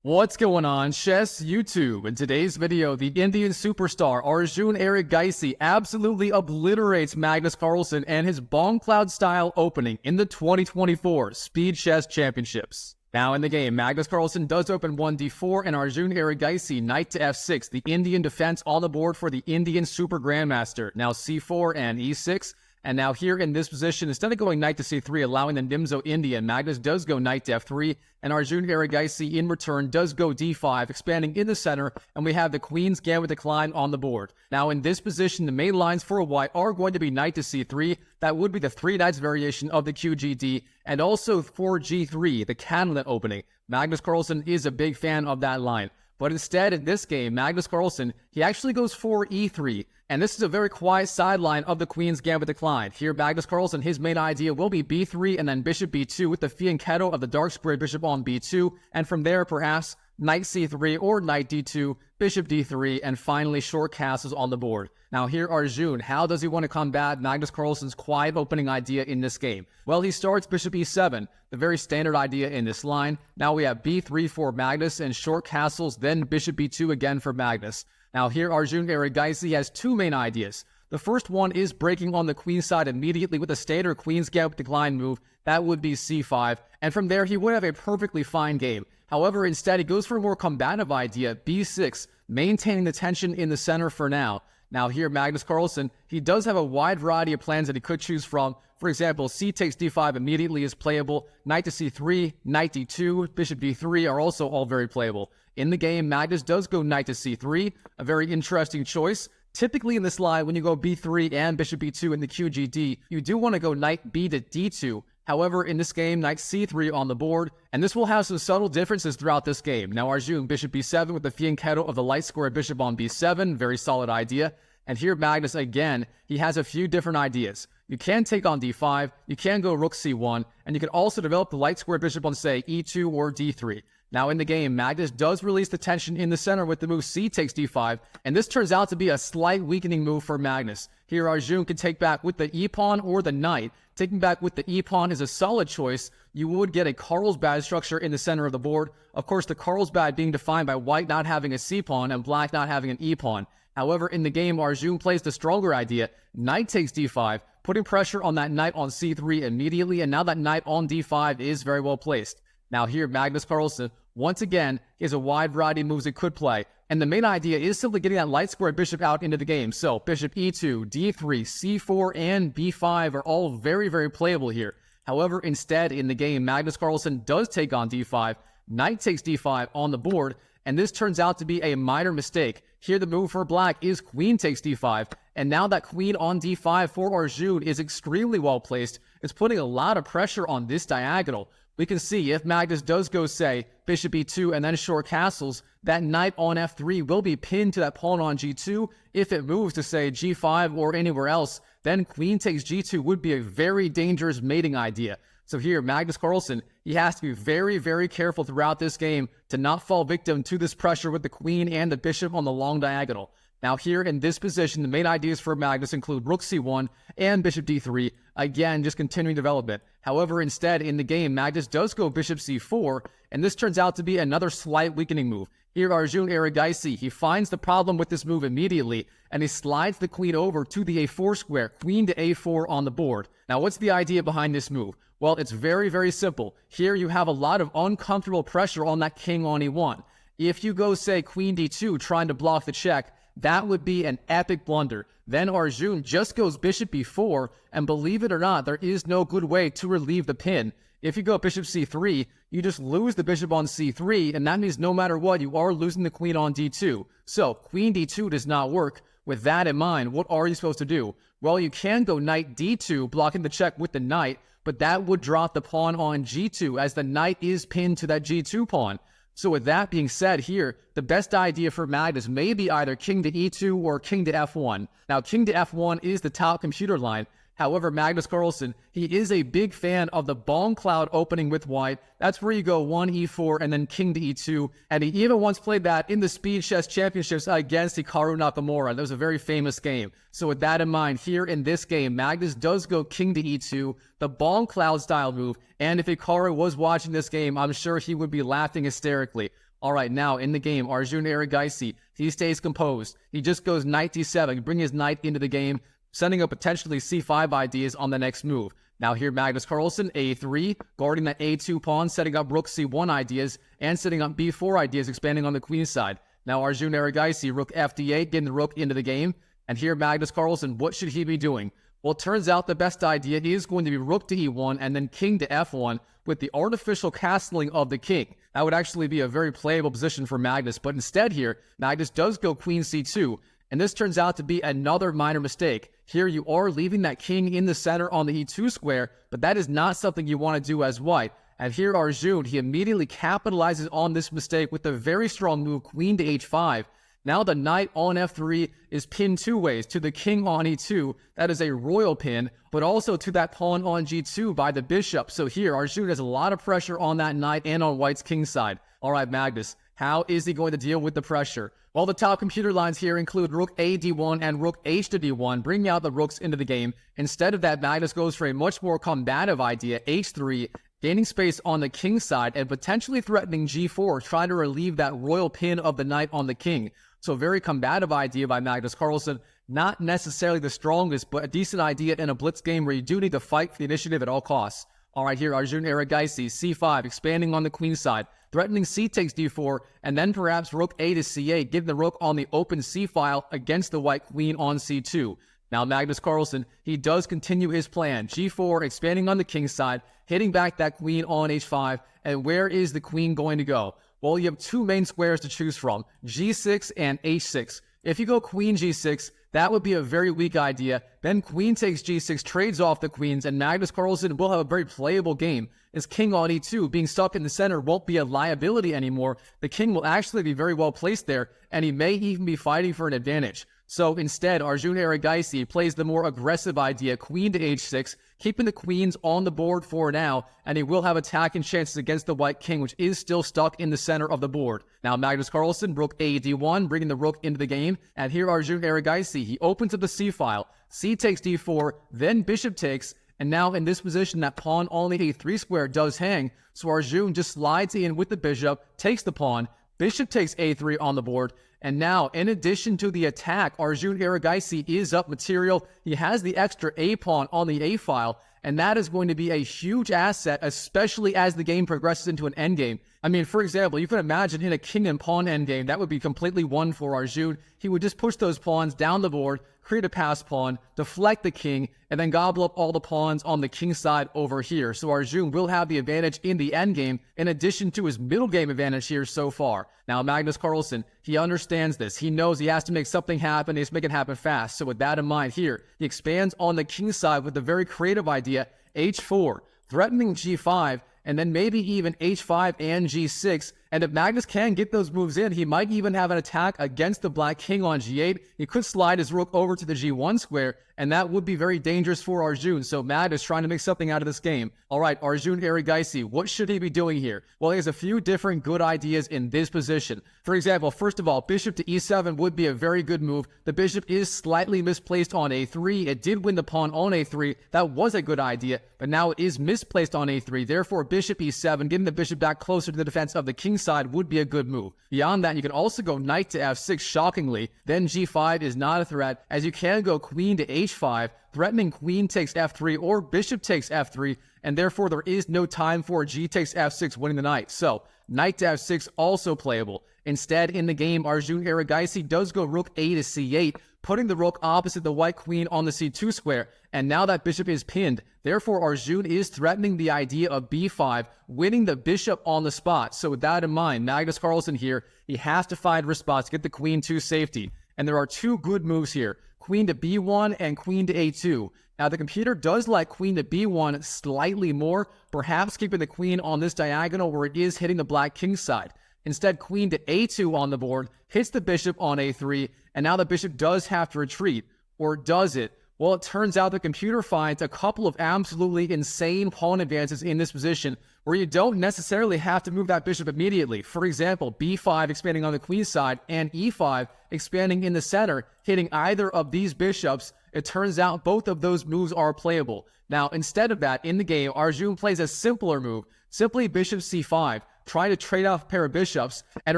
What's going on, Chess YouTube? In today's video, the Indian superstar Arjun Erigaisi absolutely obliterates Magnus Carlsen and his Bongcloud-style opening in the 2024 Speed Chess Championships. Now in the game, Magnus Carlsen does open 1d4 and Arjun Erigaisi knight to f6, the Indian defense on the board for the Indian Super Grandmaster. Now c4 and e6. And now here in this position, instead of going knight to c3, allowing the Nimzo Indian, Magnus does go knight to f3, and Arjun Erigaisi in return does go d5, expanding in the center, and we have the Queen's Gambit decline on the board. Now in this position, the main lines for a white are going to be knight to c3, that would be the 3 knights variation of the QGD, and also for g3, the Canavan opening. Magnus Carlsen is a big fan of that line. But instead, in this game, Magnus Carlsen, he actually goes for e3. And this is a very quiet sideline of the Queen's Gambit decline. Here, Magnus Carlsen, his main idea will be b3 and then bishop b2 with the fianchetto of the dark squared bishop on b2. And from there, perhaps, knight c3 or knight d2, bishop d3, and finally short castles on the board. Now here, Arjun, how does he want to combat Magnus Carlsen's quiet opening idea in this game? Well, he starts bishop e7, the very standard idea in this line. Now we have b3 for Magnus and short castles, then bishop b2 again for Magnus. Now here, Arjun Erigaisi has 2 main ideas. The first one is breaking on the queen side immediately with a standard Queen's Gambit decline move. That would be c5, and from there he would have a perfectly fine game. However, instead he goes for a more combative idea, b6, maintaining the tension in the center for now. Now here, Magnus Carlsen, he does have a wide variety of plans that he could choose from. For example, c takes d5 immediately is playable, knight to c3, knight d2, bishop d3 are also all very playable. In the game, Magnus does go knight to c3, a very interesting choice. Typically in this line, when you go b3 and bishop b2 in the QGD, you do want to go knight b to d2. However, in this game, knight c3 on the board, and this will have some subtle differences throughout this game. Now Arjun, bishop b7 with the fianchetto of the light square bishop on b7, very solid idea. And here Magnus, again, he has a few different ideas. You can take on d5, you can go rook c1, and you can also develop the light square bishop on, say, e2 or d3. Now in the game, Magnus does release the tension in the center with the move c takes d5, and this turns out to be a slight weakening move for Magnus. Here Arjun can take back with the e-pawn or the knight. Taking back with the e-pawn is a solid choice. You would get a Carlsbad structure in the center of the board. Of course, the Carlsbad being defined by white not having a c-pawn and black not having an e-pawn. However, in the game, Arjun plays the stronger idea. Knight takes d5, putting pressure on that knight on c3 immediately, and now that knight on d5 is very well placed. Now here, Magnus Carlsen, once again, he has a wide variety of moves he could play, and the main idea is simply getting that light square bishop out into the game. So, bishop e2, d3, c4, and b5 are all very, very playable here. However, instead, in the game, Magnus Carlsen does take on d5, knight takes d5 on the board, and this turns out to be a minor mistake. Here, the move for black is queen takes d5, and now that queen on d5 for Arjun is extremely well placed. It's putting a lot of pressure on this diagonal. We can see if Magnus does go, say, bishop e2 and then short castles, that knight on f3 will be pinned to that pawn on g2. If it moves to, say, g5 or anywhere else, then queen takes g2 would be a very dangerous mating idea. So here, Magnus Carlsen, he has to be very, very careful throughout this game to not fall victim to this pressure with the queen and the bishop on the long diagonal. Now here in this position, the main ideas for Magnus include rook c1 and bishop d3, again just continuing development. However, instead in the game, Magnus does go bishop c4, and this turns out to be another slight weakening move. Here Arjun Erigaisi, he finds the problem with this move immediately, and he slides the queen over to the a4 square, queen to a4 on the board. Now what's the idea behind this move? Well, it's very, very simple. Here you have a lot of uncomfortable pressure on that king on e1. If you go, say, queen d2 trying to block the check, that would be an epic blunder. Then Arjun just goes bishop b4, and believe it or not, there is no good way to relieve the pin. If you go bishop c3, you just lose the bishop on c3, and that means no matter what, you are losing the queen on d2. So, queen d2 does not work. With that in mind, what are you supposed to do? Well, you can go knight d2, blocking the check with the knight, but that would drop the pawn on g2, as the knight is pinned to that g2 pawn. So with that being said here, the best idea for Magnus may be either king to e2 or king to f1. Now, king to f1 is the top computer line. However, Magnus Carlsen, he is a big fan of the Bongcloud opening with white. That's where you go 1 e4 and then king to e2. And he even once played that in the Speed Chess Championships against Hikaru Nakamura. That was a very famous game. So with that in mind, here in this game, Magnus does go king to e2, the Bongcloud style move. And if Hikaru was watching this game, I'm sure he would be laughing hysterically. Alright, now in the game, Arjun Erigaisi, he stays composed. He just goes knight d7, bring his knight into the game, sending up potentially c5 ideas on the next move. Now here Magnus Carlsen, a3, guarding that a2 pawn, setting up rook c1 ideas, and setting up b4 ideas, expanding on the queen side. Now Arjun Erigaisi, rook fd8, getting the rook into the game. And here Magnus Carlsen, what should he be doing? Well, it turns out the best idea is going to be rook to e1 and then king to f1 with the artificial castling of the king. That would actually be a very playable position for Magnus, but instead here, Magnus does go queen c2, and this turns out to be another minor mistake. Here you are leaving that king in the center on the e2 square, but that is not something you want to do as white. And here Arjun, he immediately capitalizes on this mistake with a very strong move, queen to h5. Now the knight on f3 is pinned two ways, to the king on e2, that is a royal pin, but also to that pawn on g2 by the bishop. So here, Arjun has a lot of pressure on that knight and on white's king side. Alright, Magnus, how is he going to deal with the pressure? Well, the top computer lines here include rook a d1 and rook h to d1, bringing out the rooks into the game. Instead of that, Magnus goes for a much more combative idea, h3, gaining space on the king side and potentially threatening g4, trying to relieve that royal pin of the knight on the king. So a very combative idea by Magnus Carlsen. Not necessarily the strongest, but a decent idea in a blitz game where you do need to fight for the initiative at all costs. Alright, here Arjun Erigaisi, c5, expanding on the queen side, threatening c takes d4, and then perhaps rook a to c8, getting the rook on the open c file against the white queen on c2. Now Magnus Carlsen, he does continue his plan, g4, expanding on the king side, hitting back that queen on h5, and where is the queen going to go? Well, you have two main squares to choose from, g6 and h6. If you go queen g6, that would be a very weak idea. Then queen takes g6, trades off the queens, and Magnus Carlsen will have a very playable game. His king on e2, being stuck in the center, won't be a liability anymore. The king will actually be very well placed there, and he may even be fighting for an advantage. So instead, Arjun Erigaisi plays the more aggressive idea, queen to h6, keeping the queens on the board for now, and he will have attacking chances against the white king, which is still stuck in the center of the board. Now Magnus Carlsen, rook a d1, bringing the rook into the game, and here Arjun Erigaisi, he opens up the c file, c takes d4, then bishop takes, and now in this position, that pawn on the a3 square does hang, so Arjun just slides in with the bishop, takes the pawn, bishop takes a3 on the board, and now, in addition to the attack, Arjun Erigaisi is up material. He has the extra a-pawn on the a-file, and that is going to be a huge asset, especially as the game progresses into an endgame. I mean, for example, you can imagine in a king and pawn endgame, that would be completely won for Arjun. He would just push those pawns down the board, create a pass pawn, deflect the king, and then gobble up all the pawns on the king side over here. So Arjun will have the advantage in the endgame, in addition to his middle game advantage here so far. Now, Magnus Carlsen, he understands this. He knows he has to make something happen. He has to make it happen fast. So with that in mind here, he expands on the king side with a very creative idea, h4, threatening g5, and then maybe even h5 and g6. And if Magnus can get those moves in, he might even have an attack against the black king on g8. He could slide his rook over to the g1 square, and that would be very dangerous for Arjun. So Magnus trying to make something out of this game. All right, Arjun Erigaisi, what should he be doing here? Well, he has a few different good ideas in this position. For example, first of all, bishop to e7 would be a very good move. The bishop is slightly misplaced on a3. It did win the pawn on a3. That was a good idea, but now it is misplaced on a3. Therefore, bishop e7, getting the bishop back closer to the defense of the king side would be a good move. Beyond that, you can also go knight to f6, shockingly. Then g5 is not a threat, as you can go queen to h5, threatening queen takes f3 or bishop takes f3, and therefore there is no time for g takes f6 winning the knight. So, knight to f6 also playable. Instead, in the game, Arjun Erigaisi does go rook a to c8, putting the rook opposite the white queen on the c2 square, and now that bishop is pinned. Therefore, Arjun is threatening the idea of b5, winning the bishop on the spot. So with that in mind, Magnus Carlsen here, he has to find response to get the queen to safety. And there are two good moves here, queen to b1 and queen to a2. Now, the computer does like queen to b1 slightly more, perhaps keeping the queen on this diagonal where it is hitting the black king side. Instead, queen to a2 on the board hits the bishop on a3, and now the bishop does have to retreat. Or does it? Well, it turns out the computer finds a couple of absolutely insane pawn advances in this position where you don't necessarily have to move that bishop immediately. For example, b5 expanding on the queen side and e5 expanding in the center, hitting either of these bishops. It turns out both of those moves are playable. Now, instead of that, in the game, Arjun plays a simpler move, simply bishop c5, trying to trade off a pair of bishops. And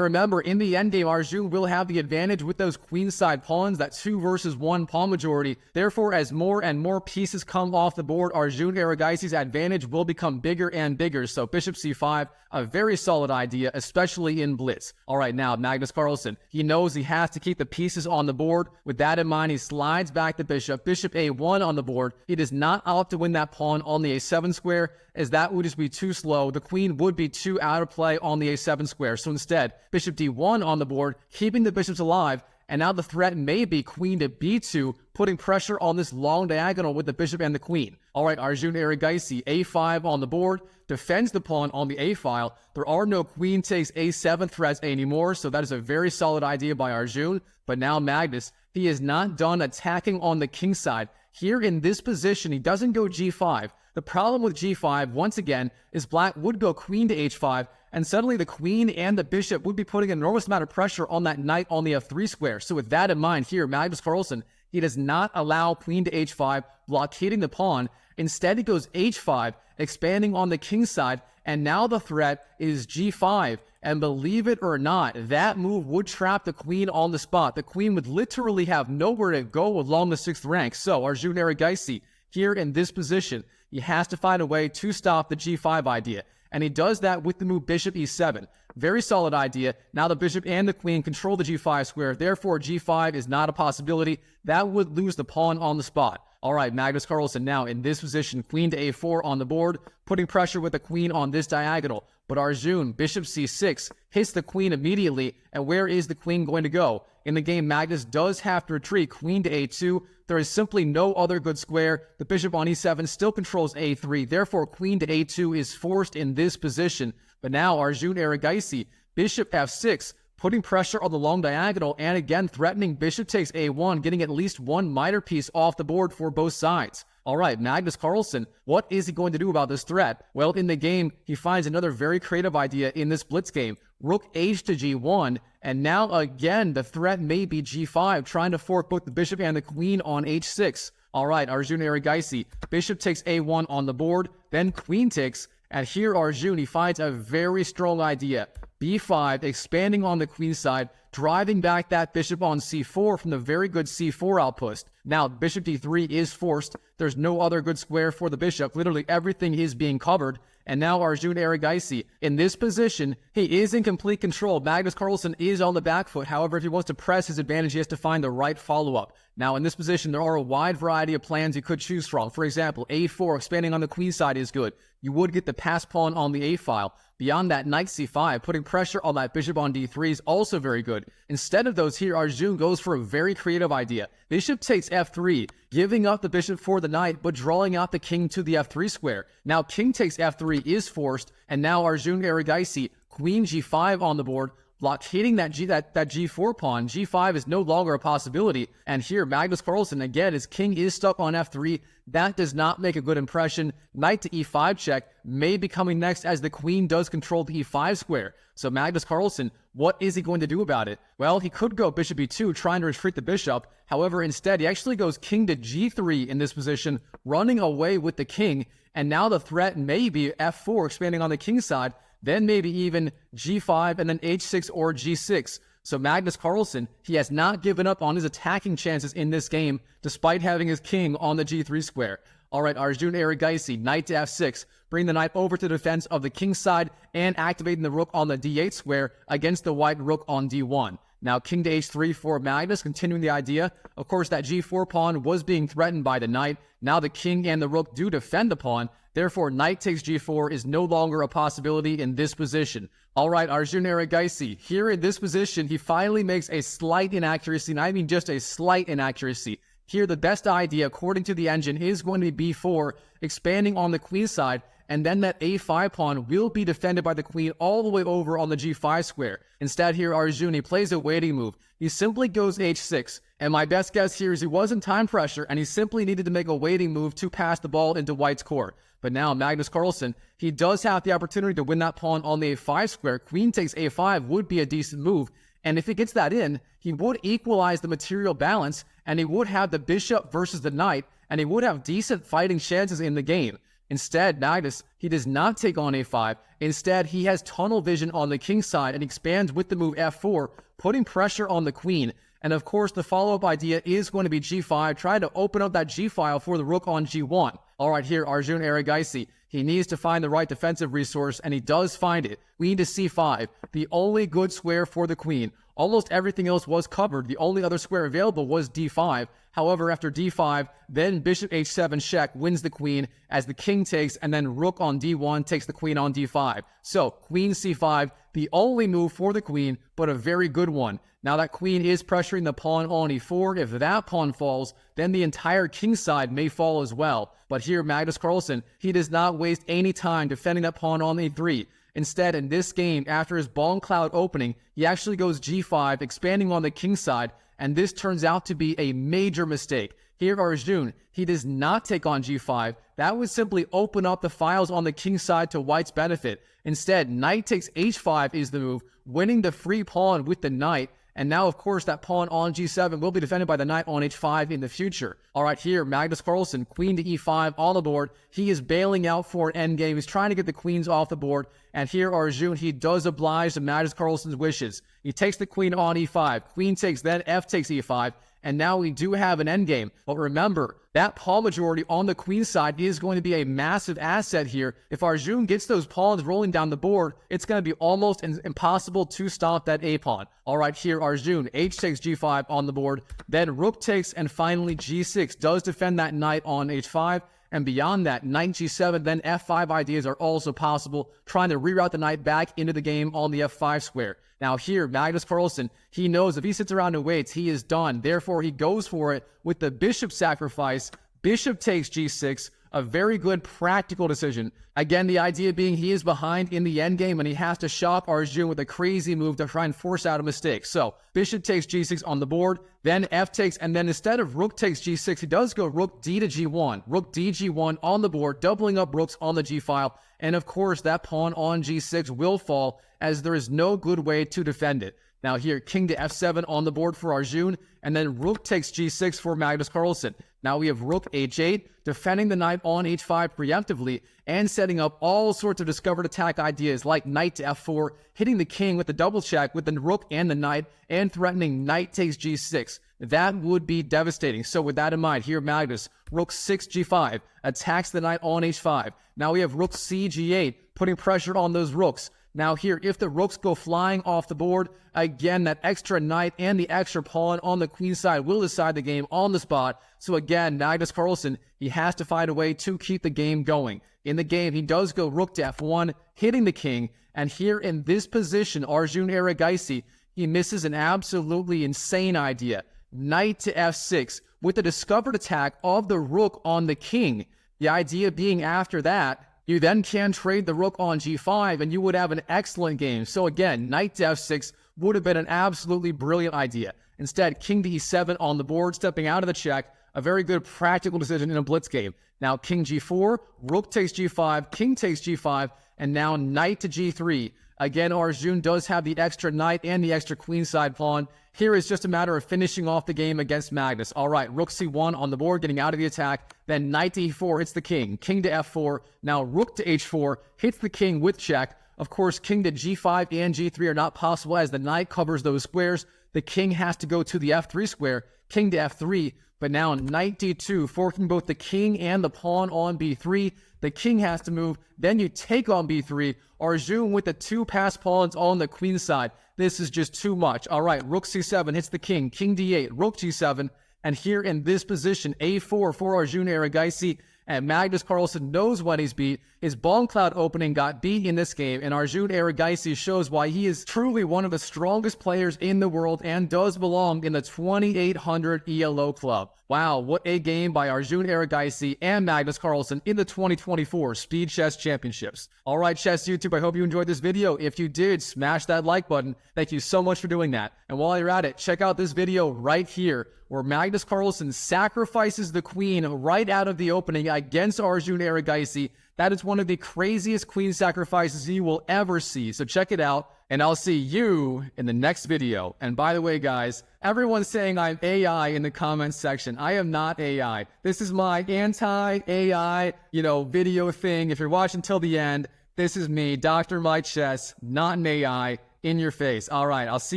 remember, in the endgame, Arjun will have the advantage with those queenside pawns, that 2 versus 1 pawn majority. Therefore, as more and more pieces come off the board, Arjun Erigaisi's advantage will become bigger and bigger. So bishop c5, a very solid idea, especially in blitz. All right, now Magnus Carlsen, he knows he has to keep the pieces on the board. With that in mind, he slides back the bishop, bishop a1 on the board. He does not opt to win that pawn on the a7 square, as that would just be too slow. The queen would be too out of play on the a7 square. So instead, bishop d1 on the board, keeping the bishops alive. And now the threat may be queen to b2, putting pressure on this long diagonal with the bishop and the queen. All right, Arjun Erigaisi, a5 on the board, defends the pawn on the a file. There are no queen takes a7 threats anymore, so that is a very solid idea by Arjun. But now Magnus, he is not done attacking on the king side. Here in this position, he doesn't go g5. The problem with g5, once again, is black would go queen to h5, and suddenly the queen and the bishop would be putting an enormous amount of pressure on that knight on the f3 square. So with that in mind here, Magnus Carlsen, he does not allow queen to h5, blockading the pawn. Instead, he goes h5, expanding on the king side, and now the threat is g5. And believe it or not, that move would trap the queen on the spot. The queen would literally have nowhere to go along the 6th rank. So Arjun Erigaisi, here in this position, he has to find a way to stop the g5 idea. And he does that with the move bishop e7. Very solid idea. Now the bishop and the queen control the g5 square. Therefore, g5 is not a possibility. That would lose the pawn on the spot. All right, Magnus Carlsen now in this position, queen to a4 on the board, putting pressure with the queen on this diagonal. But Arjun, bishop c6, hits the queen immediately. And where is the queen going to go? In the game, Magnus does have to retreat queen to a2. There is simply no other good square. The bishop on e7 still controls a3. Therefore, queen to a2 is forced in this position. But now Arjun Erigaisi, bishop f6, putting pressure on the long diagonal and again threatening bishop takes a1, getting at least one minor piece off the board for both sides. All right, Magnus Carlsen, what is he going to do about this threat? Well, in the game, he finds another very creative idea in this blitz game. Rook h to g1, and now again, the threat may be g5, trying to fork both the bishop and the queen on h6. All right, Arjun Erigaisi, bishop takes a1 on the board, then queen takes, and here Arjun, he finds a very strong idea. b5, expanding on the queen side, driving back that bishop on c4 from the very good c4 outpost. Now, bishop d3 is forced. There's no other good square for the bishop. Literally everything is being covered. And now Arjun Erigaisi, in this position, he is in complete control. Magnus Carlsen is on the back foot. However, if he wants to press his advantage, he has to find the right follow-up. Now, in this position, there are a wide variety of plans you could choose from. For example, a4, expanding on the queen side is good. You would get the pass pawn on the a-file. Beyond that, knight c5, putting pressure on that bishop on d3 is also very good. Instead of those here, Arjun goes for a very creative idea. Bishop takes f3, giving up the bishop for the knight, but drawing out the king to the f3 square. Now, king takes f3 is forced, and now Arjun Erigaisi, queen g5 on the board, blockading that g4 pawn. G5 is no longer a possibility. And here, Magnus Carlsen, again, his king is stuck on f3. That does not make a good impression. Knight to e5 check may be coming next as the queen does control the e5 square. So Magnus Carlsen, what is he going to do about it? Well, he could go bishop e2, trying to retreat the bishop. However, instead, he actually goes king to g3 in this position, running away with the king. And now the threat may be f4, expanding on the king side, then maybe even g5 and then h6 or g6. So Magnus Carlsen, he has not given up on his attacking chances in this game, despite having his king on the g3 square. All right, Arjun Erigaisi, knight to f6, bring the knight over to the defense of the king side and activating the rook on the d8 square against the white rook on d1. Now, king to h3 for Magnus, continuing the idea. Of course, that g4 pawn was being threatened by the knight. Now the king and the rook do defend the pawn. Therefore, knight takes g4 is no longer a possibility in this position. All right, Arjun Erigaisi, here in this position, he finally makes a slight inaccuracy, and I mean just a slight inaccuracy. Here, the best idea, according to the engine, is going to be b4, expanding on the queen side, and then that a5 pawn will be defended by the queen all the way over on the g5 square. Instead here, Arjun, he plays a waiting move. He simply goes h6, and my best guess here is he was in time pressure, and he simply needed to make a waiting move to pass the ball into white's court. But now, Magnus Carlsen, he does have the opportunity to win that pawn on the a5 square. Queen takes a5 would be a decent move, and if he gets that in, he would equalize the material balance, and he would have the bishop versus the knight, and he would have decent fighting chances in the game. Instead, Magnus, he does not take on a5. Instead, he has tunnel vision on the king side and expands with the move f4, putting pressure on the queen. And of course, the follow-up idea is going to be g5, trying to open up that g-file for the rook on g1. All right, here, Arjun Erigaisi. He needs to find the right defensive resource, and he does find it. Queen to c5, the only good square for the queen. Almost everything else was covered. The only other square available was d5. However, after d5, then bishop h7 check wins the queen as the king takes, and then rook on d1 takes the queen on d5. So, queen c5, the only move for the queen, but a very good one. Now that queen is pressuring the pawn on e4. If that pawn falls, then the entire king side may fall as well. But here, Magnus Carlsen, he does not waste any time defending that pawn on e3. Instead, in this game, after his Bongcloud opening, he actually goes g5, expanding on the king side, and this turns out to be a major mistake. Here, Arjun, he does not take on g5. That would simply open up the files on the king side to white's benefit. Instead, knight takes h5 is the move, winning the free pawn with the knight. And now, of course, that pawn on g7 will be defended by the knight on h5 in the future. All right, here, Magnus Carlsen, queen to e5 on the board. He is bailing out for an endgame. He's trying to get the queens off the board. And here, Arjun, he does oblige to Magnus Carlsen's wishes. He takes the queen on e5. Queen takes, then f takes e5. And now we do have an endgame. But remember, that pawn majority on the queen side is going to be a massive asset here. If Arjun gets those pawns rolling down the board, it's going to be almost impossible to stop that a pawn. All right, here, Arjun, h takes g5 on the board. Then rook takes, and finally g6 does defend that knight on h5. And beyond that, knight g7, then f5 ideas are also possible, trying to reroute the knight back into the game on the f5 square. Now here, Magnus Carlsen, he knows if he sits around and waits, he is done. Therefore, he goes for it with the bishop sacrifice. Bishop takes g6, a very good practical decision. Again, the idea being he is behind in the endgame and he has to shock Arjun with a crazy move to try and force out a mistake. So, bishop takes g6 on the board, then f takes, and then instead of rook takes g6, he does go rook d to g1. Rook d g1 on the board, doubling up rooks on the g-file. And of course, that pawn on g6 will fall as there is no good way to defend it. Now here, king to f7 on the board for Arjun, and then rook takes g6 for Magnus Carlsen. Now we have rook h8, defending the knight on h5 preemptively, and setting up all sorts of discovered attack ideas like knight to f4, hitting the king with the double check with the rook and the knight, and threatening knight takes g6. That would be devastating. So with that in mind, here Magnus, rook 6 g5, attacks the knight on h5. Now we have rook c g8, putting pressure on those rooks. Now here, if the rooks go flying off the board, again, that extra knight and the extra pawn on the queen side will decide the game on the spot. So again, Magnus Carlsen, he has to find a way to keep the game going. In the game, he does go rook to f1, hitting the king. And here in this position, Arjun Erigaisi, he misses an absolutely insane idea. Knight to f6 with the discovered attack of the rook on the king. The idea being after that, you then can trade the rook on g5 and you would have an excellent game. So again, knight to f6 would have been an absolutely brilliant idea. Instead, king to e7 on the board, stepping out of the check. A very good practical decision in a blitz game. Now king g4, rook takes g5, king takes g5, and now knight to g3. Again, Arjun does have the extra knight and the extra queenside pawn. Here is just a matter of finishing off the game against Magnus. All right, rook c1 on the board, getting out of the attack. Then knight to e4 hits the king. King to f4. Now rook to h4 hits the king with check. Of course, king to g5 and g3 are not possible as the knight covers those squares. The king has to go to the f3 square. King to f3. But now knight d2, forking both the king and the pawn on b3. The king has to move. Then you take on b3. Arjun with the two passed pawns on the queen side. This is just too much. All right, rook c7 hits the king. King d8, rook g7. And here in this position, a4 for Arjun Erigaisi. And Magnus Carlsen knows what he's beat. His Bongcloud opening got beat in this game, and Arjun Erigaisi shows why he is truly one of the strongest players in the world and does belong in the 2800 ELO club. Wow, what a game by Arjun Erigaisi and Magnus Carlsen in the 2024 Speed Chess Championships. Alright, Chess YouTube, I hope you enjoyed this video. If you did, smash that like button. Thank you so much for doing that. And while you're at it, check out this video right here, where Magnus Carlsen sacrifices the queen right out of the opening against Arjun Erigaisi. That is one of the craziest queen sacrifices you will ever see. So check it out. and I'll see you in the next video. And by the way, guys, everyone's saying I'm AI in the comments section. I am not AI. This is my anti-AI, video thing. If you're watching till the end, this is me, Dr. Mike Chess, not an AI, in your face. All right, I'll see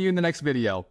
you in the next video.